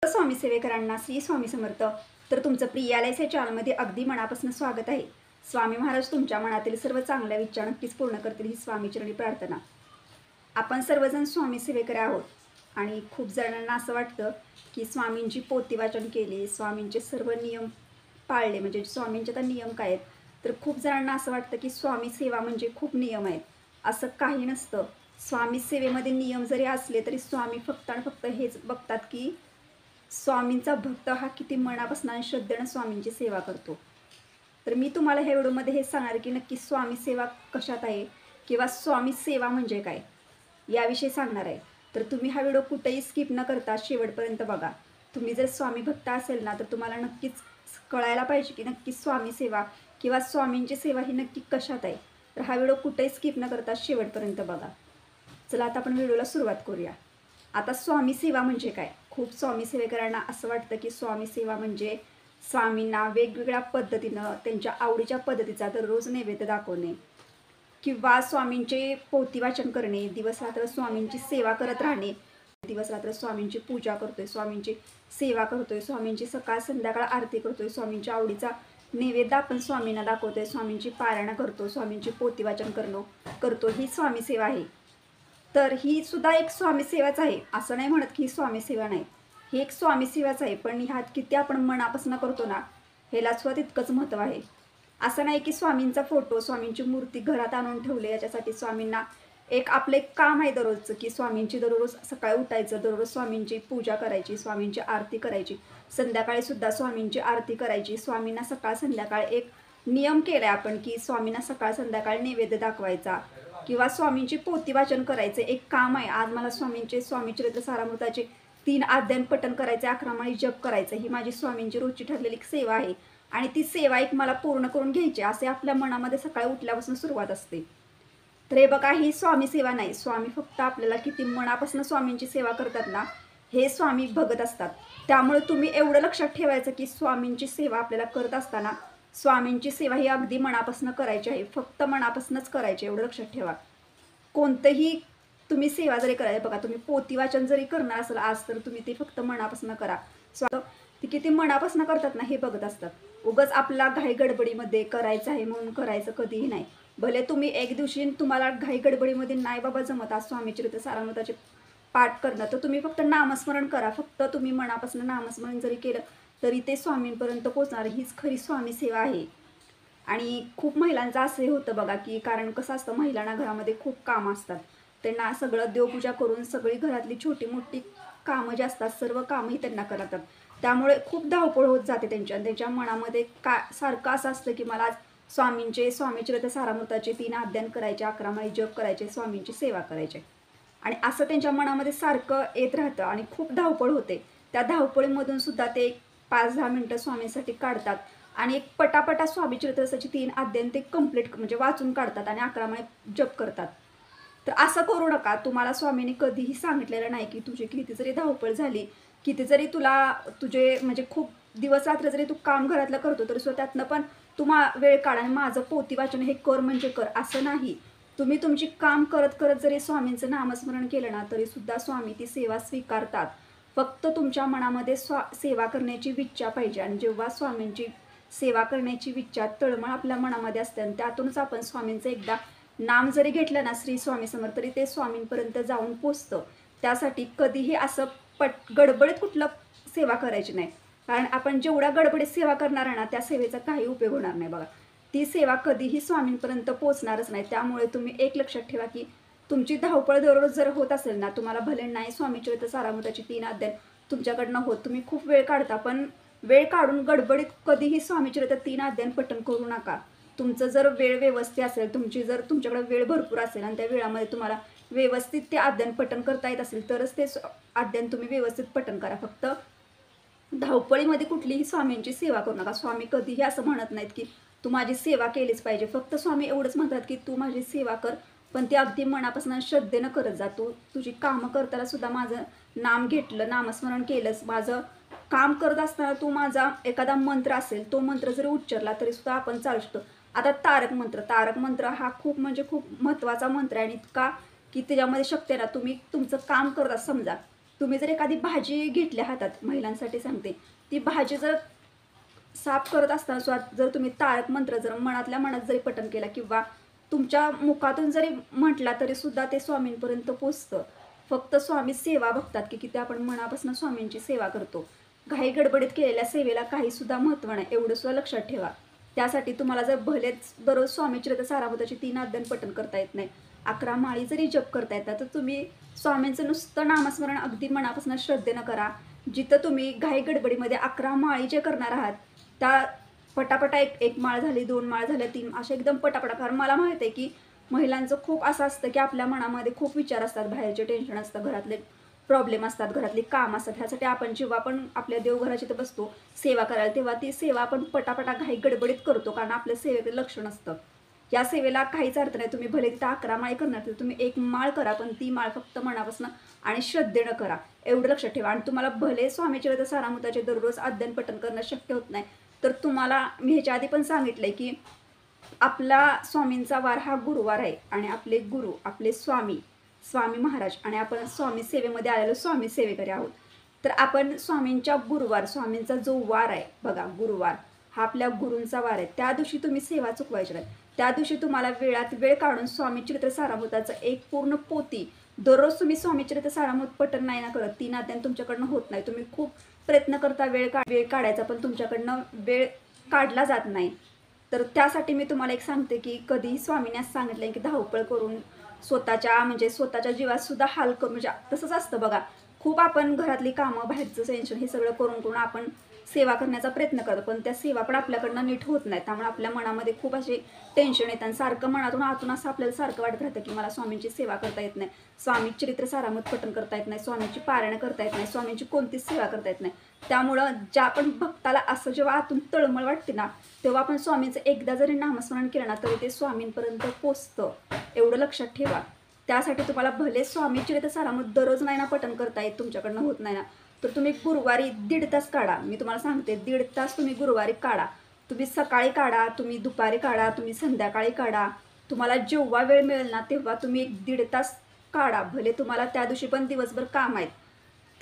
स्वामी सेवेकरांना श्री स्वामी समर्थ. तर तुमचं प्रियालयस या चॅनलमध्ये अगदी मनापासून स्वागत आहे. स्वामी महाराज तुमच्या मनातील सर्व चांगल्या इच्छा नक्कीच पूर्ण करतील ही स्वामीचरणी प्रार्थना. आपण सर्वजण स्वामी सेवेकर आहोत आणि खूप जणांना असं वाटतं की स्वामींची पोथी वाचन केले, स्वामींचे सर्व नियम पाळले, म्हणजे स्वामींचे तर नियम काय आहेत. तर खूप जणांना असं वाटतं की स्वामी सेवा म्हणजे खूप नियम आहेत. असं काही नसतं. स्वामी सेवेमध्ये नियम जरी असले तरी स्वामी फक्त आणि फक्त हेच बघतात की स्वामींचा भक्त हा किती मनापासून आणि श्रद्धेनं स्वामींची सेवा करतो. तर मी तुम्हाला ह्या व्हिडिओमध्ये हे सांगणार की नक्की स्वामी सेवा कशात आहे किंवा स्वामी सेवा म्हणजे काय याविषयी सांगणार आहे. तर तुम्ही हा व्हिडिओ कुठेही स्किप न करता शेवटपर्यंत बघा. तुम्ही जर स्वामी भक्त असेल ना तर तुम्हाला नक्कीच कळायला पाहिजे की नक्की स्वामी सेवा किंवा स्वामींची सेवा ही नक्की कशात आहे. तर हा व्हिडिओ कुठेही स्किप न करता शेवटपर्यंत बघा. चला आता आपण व्हिडिओला सुरुवात करूया. आता स्वामी सेवा म्हणजे काय. खूप स्वामी सेवेकरांना असं वाटतं की स्वामी सेवा म्हणजे स्वामींना वेगवेगळ्या पद्धतीनं त्यांच्या आवडीच्या पद्धतीचा दररोज नैवेद्य दाखवणे किंवा स्वामींचे पोथी वाचन करणे, दिवस रात्र स्वामींची सेवा करत राहणे, दिवस रात्र स्वामींची पूजा करतोय, स्वामींची सेवा करतोय, स्वामींची सकाळ संध्याकाळ आरती करतोय, स्वामींच्या आवडीचा नैवेद्य आपण स्वामींना दाखवतोय, स्वामींची पारायण करतो, स्वामींची पोथी वाचन करतो, ही स्वामी सेवा आहे. तर ही सुद्धा एक स्वामी सेवाच आहे. असं नाही म्हणत की ही स्वामी सेवा नाही, ही एक स्वामी सेवाच आहे. पण ह्यात किती आपण मनापासून करतो ना ह्याला सुद्धा तितकंच महत्त्व आहे. असं नाही की स्वामींचा फोटो, स्वामींची मूर्ती घरात आणून ठेवले याच्यासाठी स्वामींना आपलं एक काम आहे दररोजचं की स्वामींची दररोज सकाळी उठायचं, दररोज स्वामींची पूजा करायची, स्वामींची आरती करायची, संध्याकाळी सुद्धा स्वामींची आरती करायची. स्वामींना सकाळ संध्याकाळ एक नियम केला आहे आपण की स्वामींना सकाळ संध्याकाळ नैवेद्य दाखवायचा किंवा स्वामींची पोथी वाचन करायचे एक काम आहे. आज मला स्वामी चरित्र सारामृताचे 3 अध्याय पठण करायचे, 11 माळी जप करायचं, ही माझी स्वामींची रोजची ठरलेली सेवा आहे आणि ती सेवा एक मला पूर्ण करून घ्यायची असे आपल्या मनामध्ये सकाळी उठल्यापासून सुरुवात असते. तर हे बघा, ही स्वामी सेवा नाही. स्वामी फक्त आपल्याला किती मनापासून स्वामींची सेवा करतात ना हे स्वामी बघत असतात. त्यामुळे तुम्ही एवढं लक्षात ठेवायचं की स्वामींची सेवा आपल्याला करत असताना स्वामींची सेवा ही अगदी मनापासून करायची आहे, फक्त मनापासूनच करायची, एवढं लक्षात ठेवा. कोणतंही तुम्ही सेवा जरी करायला बघा, तुम्ही पोथी वाचन जरी करणार असाल आज तर तुम्ही ते फक्त मनापासून करा. ती किती मनापासून करतात ना हे बघत असतात. उगाच आपला घाई गडबडीमध्ये करायचं आहे म्हणून करायचं कधीही नाही. भले तुम्ही एक दिवशी तुम्हाला घाई गडबडीमध्ये नाही बाबा जमत आज स्वामी चरित्र सारामृताचे पाठ करणं, तर तुम्ही फक्त नामस्मरण करा. फक्त तुम्ही मनापासून नामस्मरण जरी केलं तरी ते स्वामींपर्यंत पोहोचणार. हीच खरी स्वामी सेवा आहे. आणि खूप महिलांचं असंही होतं बघा की कारण कसं असतं, महिलांना घरामध्ये खूप कामं असतात, त्यांना सगळं देवपूजा करून सगळी घरातली छोटी मोठी कामं जी असतात सर्व कामंही त्यांना करतात. त्यामुळे खूप धावपळ होत जाते त्यांच्या मनामध्ये सारखं असं असतं की मला आज स्वामी चरित्र सारामृताचे 3 अध्याय करायचे, 11 माळी जप करायचे, स्वामींची सेवा करायची आणि असं त्यांच्या मनामध्ये सारखं येत राहतं आणि खूप धावपळ होते. त्या धावपळीमधून सुद्धा ते 5-10 मिनटं स्वामींसाठी काढतात आणि एक पटापटा स्वामी चरित्राचे 3 अध्याय ते कंप्लीट म्हणजे वाचून काढतात आणि 11 माळी जप करतात. तर असं करू नका. तुम्हाला स्वामींनी कधीही सांगितलेलं नाही की तुझी किती जरी धावपळ झाली, किती जरी तुझे म्हणजे खूप दिवस रात्र जरी तू काम घरातलं करतो तरी त्यातनं पण वेळ काढ आणि माझं पोथी वाचन हे कर म्हणजे कर, असं नाही. तुम्ही तुमची काम करत करत जरी स्वामींचं नामस्मरण केलं ना तरी सुद्धा स्वामी ती सेवा स्वीकारतात. फक्त तुमच्या मनामध्ये सेवा करण्याची इच्छा पाहिजे आणि जेव्हा स्वामींची सेवा करण्याची इच्छा तळमळ आपल्या मनामध्ये असते आणि त्यातूनच आपण स्वामींचं एकदा नाम जरी घेतलं ना श्री स्वामी समर्थ तरी ते स्वामींपर्यंत जाऊन पोचतं. त्यासाठी कधीही असं गडबडीत कुठलं सेवा करायची नाही. कारण आपण जेवढ्या गडबडीत सेवा करणार आहे ना त्या सेवेचा काही उपयोग होणार नाही बघा. ती सेवा कधीही स्वामींपर्यंत पोचणारच नाही. त्यामुळे तुम्ही एक लक्षात ठेवा की तुमची धावपळ दररोज जर होत असेल ना, तुम्हाला भले नाही स्वामी चरित्र सारामृताचे 3 अध्याय तुमच्याकडनं होत, तुम्ही खूप वेळ काढता, पण वेळ काढून गडबडीत कधीही स्वामी चरित्र 3 अध्याय पठण करू नका. तुमचं जर वेळ व्यवस्थित असेल, तुमच्याकडे वेळ भरपूर असेल आणि त्या वेळामध्ये तुम्हाला व्यवस्थित ते अध्याय पठण करता येत असेल तरच ते अध्याय तुम्ही व्यवस्थित पठण करा. फक्त धावपळीमध्ये कुठलीही स्वामींची सेवा करू नका. स्वामी कधीही असं म्हणत नाहीत की तू माझी सेवा केलीच पाहिजे. फक्त स्वामी एवढंच म्हणतात की तू माझी सेवा कर, पण ते अगदी मनापासून श्रद्धेनं करत जा. तुझी कामं करताना सुद्धा माझं नाम घेतलं, नामस्मरण केलंस, माझं काम करत असताना तू माझा एखादा मंत्र असेल तो मंत्र जरी उच्चारला तरी सुद्धा आपण चालू शकतो. आता तारक मंत्र हा खूप खूप महत्त्वाचा मंत्र आहे आणि इतका की त्याच्यामध्ये शक्ती आहे ना. तुम्ही तुमचं काम करत समजा तुम्ही जर एखादी भाजी घेतल्या हातात, महिलांसाठी सांगते, ती भाजी जर साफ करत असताना जर तुम्ही तारक मंत्र जर मनातल्या मनात जरी पठण केला किंवा तुमच्या मुखातून जरी म्हटला तरी सुद्धा ते स्वामींपर्यंत पोचतं. फक्त स्वामी सेवा बघतात की किती आपण मनापासून स्वामींची सेवा करतो. घाई गडबडीत केलेल्या सेवेला काही सुद्धा महत्त्व नाही, एवढं सुद्धा लक्षात ठेवा. त्यासाठी तुम्हाला जर भलेच दररोज स्वामी चरित्र सारामृताची 3 अध्याय पठण करता येत नाही, 11 माळी जरी जप करता येतात, तर तुम्ही स्वामींचं नुसतं नामस्मरण अगदी मनापासून श्रद्धेनं करा. जिथं तुम्ही घाई गडबडीमध्ये 11 माळी जे करणार आहात त्या पटापटा एक माळ झाली, 2 माळ झाल्या, 3 अशा एकदम पटापटा. कारण मला माहिती आहे की महिलांचं खूप असं असतं की आपल्या मनामध्ये खूप विचार असतात, बाहेरचे टेन्शन असतं, घरातले प्रॉब्लेम असतात, घरातली काम असतात. ह्यासाठी आपण जेव्हा आपण आपल्या देवघराची तर बसतो सेवा करायला, तेव्हा ती सेवा आपण पटापटा घाई गडबडीत करतो, कारण आपल्या सेवेचं लक्ष नसतं. या सेवेला काहीच अर्थ नाही. तुम्ही भले तिथं 11 माळी करणार, तर तुम्ही 1 माळ करा, पण ती माळ फक्त मनापासून आणि श्रद्धेनं करा, एवढं लक्षात ठेवा. आणि तुम्हाला भले स्वामी चरित्र सारामृताचे दररोज अध्ययन पठण करणं शक्य होत नाही, तर तुम्हाला मी ह्याच्या आधी पण सांगितलंय की आपला स्वामींचा वार हा गुरुवार आहे आणि आपले गुरु आपले स्वामी महाराज आणि आपण स्वामी सेवेमध्ये आलेलो स्वामी सेवेकरी आहोत. तर आपण स्वामींच्या गुरुवार, स्वामींचा जो वार आहे बघा, गुरुवार हा आपल्या गुरूंचा वार आहे. त्या दिवशी तुम्ही सेवा चुकवायची नाही. त्या दिवशी तुम्हाला वेळात वेळ काढून स्वामी चरित्र सारामृताचं एक पूर्ण पोथी, दररोज तुम्ही स्वामी चरित्र सारामृत पठण नाही ना करत, 3 अध्याय तुमच्याकडनं होत नाही. तुम्ही खूप प्रयत्न करता वेळ काढायचा, पण तुमच्याकडनं वेळ काढला जात नाही. तर त्यासाठी मी तुम्हाला एक सांगते की कधीही स्वामीने असं सांगितलं की धावपळ करून स्वतःच्या जीवात सुद्धा हाल करून, म्हणजे तसंच असतं बघा. खूप आपण घरातली कामं, बाहेरचं टेन्शन हे सगळं करून आपण सेवा करण्याचा प्रयत्न करतो, पण त्या सेवा पण आपल्याकडनं नीट होत नाही. त्यामुळे आपल्या मनामध्ये खूप असे टेन्शन येतात आणि सारखं मनातून आतून असं आपल्याला सारखं वाटत राहतं की मला स्वामींची सेवा करता येत नाही, स्वामी चरित्र सारामृत पठण करता येत नाही, स्वामींची पारायण करता येत नाही, स्वामींची कोणतीच सेवा करता येत नाही. त्यामुळं ज्या पण भक्ताला असं जेव्हा आतून तळमळ वाटते ना, तेव्हा आपण स्वामींचं एकदा जरी नामस्मरण केलं ना, तरी ते स्वामींपर्यंत पोचतं, एवढं लक्षात ठेवा. त्यासाठी तुम्हाला भले स्वामी चरित्र सारामृत दररोज नाही ना पठण करता येत, तुमच्याकडनं होत नाही ना, तर तुम्ही गुरुवारी 1.5 तास काढा. मी तुम्हाला सांगते 1.5 तास तुम्ही गुरुवारी काढा. तुम्ही सकाळी काढा, तुम्ही दुपारी काढा, तुम्ही संध्याकाळी काढा. तुम्हाला जेव्हा वेळ मिळेल ना तेव्हा तुम्ही 1.5 तास काढा. भले तुम्हाला त्या दिवशी पण दिवसभर काम आहेत,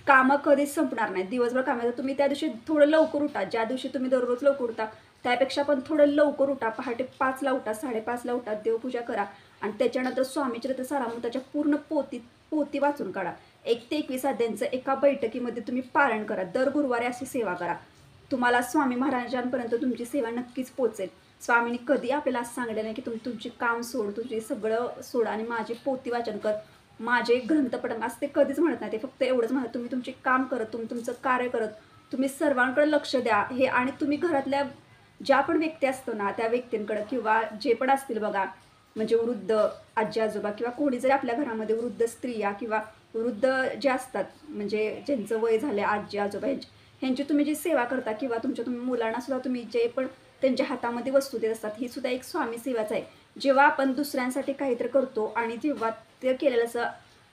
कामं कधीच संपणार नाही, दिवसभर काम आहे, तर तुम्ही त्या दिवशी थोडं लवकर उठा. ज्या दिवशी तुम्ही दररोज लवकर उठा त्यापेक्षा पण थोडं लवकर उठा. पहाटे 5ला उठा, 5:30ला उठा, देवपूजा करा आणि त्याच्यानंतर स्वामी चरित्र सारामृताच्या पूर्ण पोथी वाचून काढा. 1 ते 21 अध्यायांचं एका बैठकीमध्ये तुम्ही पारायण करा. दर गुरुवारी अशी सेवा करा. तुम्हाला स्वामी महाराजांपर्यंत तुमची सेवा नक्कीच पोचेल. स्वामींनी कधी आपल्याला असं सांगितलं नाही की तुमची काम सोड, तुझे सगळं सोड आणि माझे पोथी वाचन कर, माझे ग्रंथपठण, असं ते कधीच म्हणत नाही. ते फक्त एवढंच म्हणत, तुम्ही तुमचे काम करत, तुम्ही तुमचं कार्य करत, तुम्ही सर्वांकडे लक्ष द्या हे. आणि तुम्ही घरातल्या ज्या पण व्यक्ती असतो ना त्या व्यक्तींकडे किंवा जे पण असतील बघा, म्हणजे वृद्ध आजी आजोबा किंवा कोणी जरी आपल्या घरामध्ये वृद्ध स्त्रिया किंवा वृद्ध जे असतात, म्हणजे ज्यांचं वय झालं, आजी आजोबा ह्यांची तुम्ही जी सेवा करता किंवा तुम्ही मुलांना सुद्धा तुम्ही जे पण त्यांच्या हातामध्ये वस्तू देत असतात, ही सुद्धा एक स्वामी सेवाच आहे. जेव्हा आपण दुसऱ्यांसाठी काहीतरी करतो आणि जेव्हा ते केलेलं असं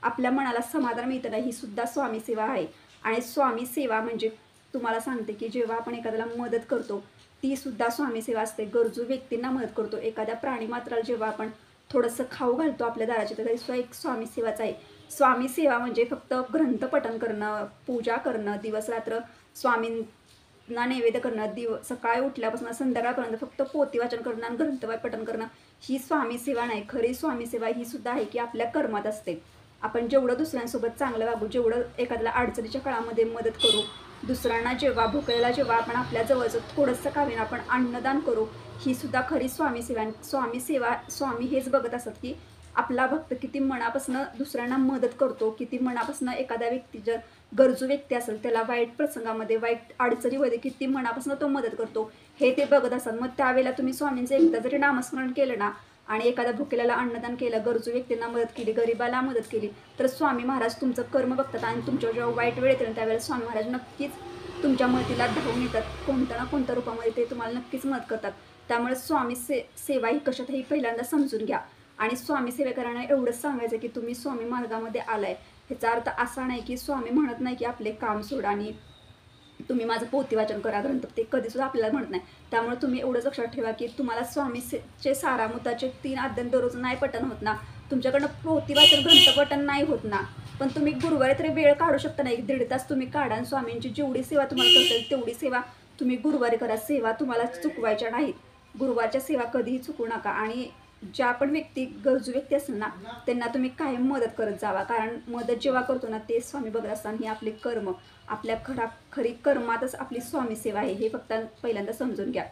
आपल्या मनाला समाधान मिळतं ना, ही सुद्धा स्वामी सेवा आहे. आणि स्वामी सेवा म्हणजे तुम्हाला सांगते की जेव्हा आपण एखाद्याला मदत करतो ती सुद्धा स्वामी सेवा असते. गरजू व्यक्तींना मदत करतो, एखाद्या प्राणीमात्राला जेव्हा आपण थोडंसं खाऊ घालतो आपल्या दाराची, तर तरी सुद्धा एक स्वामी सेवाच आहे. स्वामी सेवा म्हणजे फक्त ग्रंथपठण करणं, पूजा करणं, दिवस रात्र स्वामींना नैवेद्य करणं, सकाळी उठल्यापासून संध्याकाळपर्यंत फक्त पोथी वाचन करणं आणि ग्रंथपठण करणं, ही स्वामी सेवा नाही. खरी स्वामी सेवा ही सुद्धा आहे की आपल्या कर्मात असते. आपण जेवढं दुसऱ्यांसोबत चांगलं वागू, जेवढं एखाद्याला अडचणीच्या काळामध्ये मदत करू, दुसऱ्यांना जेव्हा भुकेला जेव्हा आपण आपल्या जवळचं थोडंसं का होईना आपण अन्नदान करू, ही सुद्धा खरी स्वामी सेवा. स्वामी सेवा, स्वामी हेच बघत असतात की आपला भक्त किती मनापासून दुसऱ्यांना मदत करतो, किती मनापासून एखाद्या व्यक्ती जर गरजू व्यक्ती असेल त्याला वाईट प्रसंगामध्ये, वाईट अडचणीमध्ये किती मनापासून तो मदत करतो हे ते बघत असतात. मग त्यावेळेला तुम्ही स्वामींचं एकदा जरी नामस्मरण केलं ना आणि एखाद्या भुकेल्याला अन्नदान केलं, गरजू व्यक्तींना मदत केली, गरिबाला मदत केली, तर स्वामी महाराज तुमचं कर्म बघतात आणि तुमच्या जेव्हा वाईट वेळ येते ना त्यावेळेला स्वामी महाराज नक्कीच तुमच्या मदतीला धावून येतात. कोणत्या ना कोणत्या रूपामध्ये ते तुम्हाला नक्कीच मदत करतात. त्यामुळे स्वामी सेवा ही कशातही पहिल्यांदा समजून घ्या. आणि स्वामी सेवेकरांना एवढंच सांगायचं की तुम्ही स्वामी मार्गामध्ये आलाय, ह्याचा अर्थ असा नाही की स्वामी म्हणत नाही की आपले काम सोडा आणि तुम्ही माझं पोथी वाचन करा, ग्रंथ, ते कधीसुद्धा आपल्याला म्हणत नाही. त्यामुळे तुम्ही एवढंच लक्षात ठेवा की तुम्हाला स्वामीचे सारामृताचे 3 अध्याय दररोज नाही पठण होत ना, तुमच्याकडनं पोथी वाचन ग्रंथपठण नाही होत ना, पण तुम्ही गुरुवारी तरी वेळ काढू शकता ना, 1-1.5 तास तुम्ही काढा आणि स्वामींची जेवढी सेवा तुम्हाला करता येईल तेवढी सेवा तुम्ही गुरुवारी करा. सेवा तुम्हाला चुकवायच्या नाहीत. गुरुवारच्या सेवा कधीही चुकू नका आणि ज्या पण व्यक्ती गरजू व्यक्ती असेल ना, त्यांना तुम्ही कायम मदत करत जावा. कारण मदत जेव्हा करतो ना, ते स्वामी बघत असताना ही आपले कर्म, आपल्या खरी कर्मातच आपली स्वामी सेवा आहे, हे फक्त पहिल्यांदा समजून घ्या.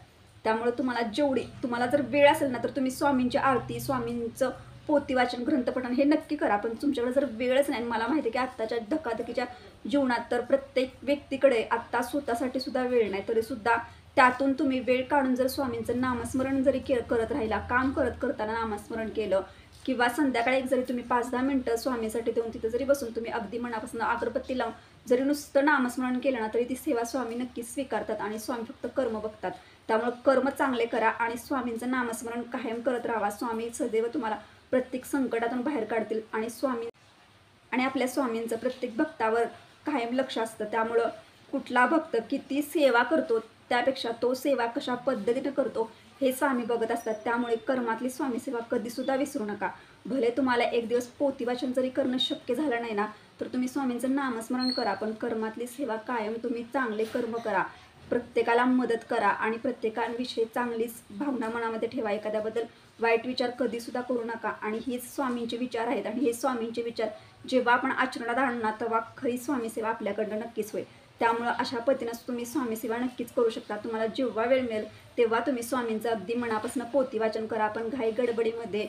त्यामुळे तुम्हाला जर वेळ असेल ना, तर तुम्ही स्वामींची आरती, स्वामींचं पोथी वाचन, ग्रंथपठण हे नक्की करा. पण तुमच्याकडे जर वेळच नाही, मला माहिती आहे की आत्ताच्या धकाधकीच्या जीवनात तर प्रत्येक व्यक्तीकडे आत्ता स्वतःसाठी सुद्धा वेळ नाही, तरीसुद्धा त्यातून तुम्ही वेळ काढून जर स्वामींचं नामस्मरण जरी करत राहिला, काम करताना नामस्मरण केलं किंवा संध्याकाळी जरी तुम्ही 5-10 मिनटं स्वामीसाठी देऊन तिथं जरी बसून तुम्ही अगदी मनापासून अगरबत्ती लावून जरी नुसतं नामस्मरण केलं ना, तरी ती सेवा स्वामी नक्कीच स्वीकारतात आणि स्वामी फक्त कर्म बघतात. त्यामुळे कर्म चांगले करा आणि स्वामींचं नामस्मरण कायम करत राहा. स्वामी सदैव तुम्हाला प्रत्येक संकटातून बाहेर काढतील आणि आपल्या स्वामींचं प्रत्येक भक्तावर कायम लक्ष असतं. त्यामुळं कुठला भक्त किती सेवा करतो त्यापेक्षा तो सेवा कशा पद्धतीनं करतो हे स्वामी बघत असतात. त्यामुळे कर्मातली स्वामी सेवा कधीसुद्धा विसरू नका. भले तुम्हाला एक दिवस पोथी वाचन जरी करणं शक्य झालं नाही ना, तर तुम्ही स्वामींचं नामस्मरण करा, पण कर्मातली सेवा कायम तुम्ही चांगले कर्म करा, प्रत्येकाला मदत करा आणि प्रत्येकाविषयी चांगलीच भावना मनामध्ये ठेवा. एखाद्याबद्दल वाईट विचार कधीसुद्धा करू नका. आणि हेच स्वामींचे विचार आहेत आणि हे स्वामींचे विचार जेव्हा आपण आचरणात आणणार तेव्हा खरी स्वामी सेवा आपल्याकडनं नक्कीच होईल. त्यामुळं अशा पद्धतीनं तुम्ही स्वामी सेवा नक्कीच करू शकता. तुम्हाला जेव्हा वेळ मिळेल तेव्हा तुम्ही स्वामींचं अगदी मनापासून पोथी वाचन करा. पण घाई गडबडीमध्ये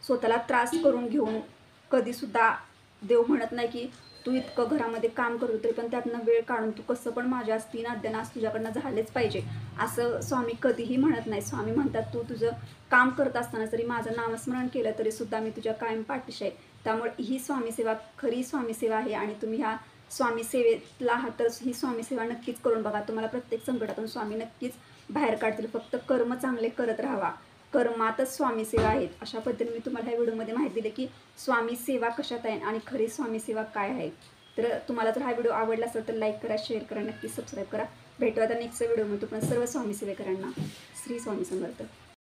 स्वतःला त्रास करून घेऊन कधीसुद्धा देव म्हणत नाही की तू इतकं घरामध्ये काम करतो तरी पण त्यातनं वेळ काढून तू कसं पण माझ्या तीन अध्यानास तुझ्याकडनं झालेच पाहिजे असं स्वामी कधीही म्हणत नाही. स्वामी म्हणतात तू तुझं काम करत असताना जरी माझं नामस्मरण केलं तरी सुद्धा मी तुझ्या कायम पाठीशी आहे. त्यामुळे ही स्वामी सेवा खरी स्वामी सेवा आहे आणि तुम्ही ह्या स्वामी सेवेतला आहात तर ही स्वामी सेवा नक्कीच करून बघा. तुम्हाला प्रत्येक संकटातून स्वामी नक्कीच बाहेर काढतील. फक्त कर्म चांगले करत राहावा. कर्मातच स्वामी सेवा आहेत. अशा पद्धतीने मी तुम्हाला ह्या व्हिडिओमध्ये माहिती दिली की स्वामी सेवा कशात आहे आणि खरी स्वामी सेवा काय आहे. तर तुम्हाला जर हा व्हिडिओ आवडला असेल तर लाईक करा, शेअर करा, नक्की सबस्क्राईब करा. भेटू आता नेक्स्ट व्हिडिओमध्ये. तुम्हाला सर्व स्वामी सेवेकरांना श्री स्वामी समर्थ.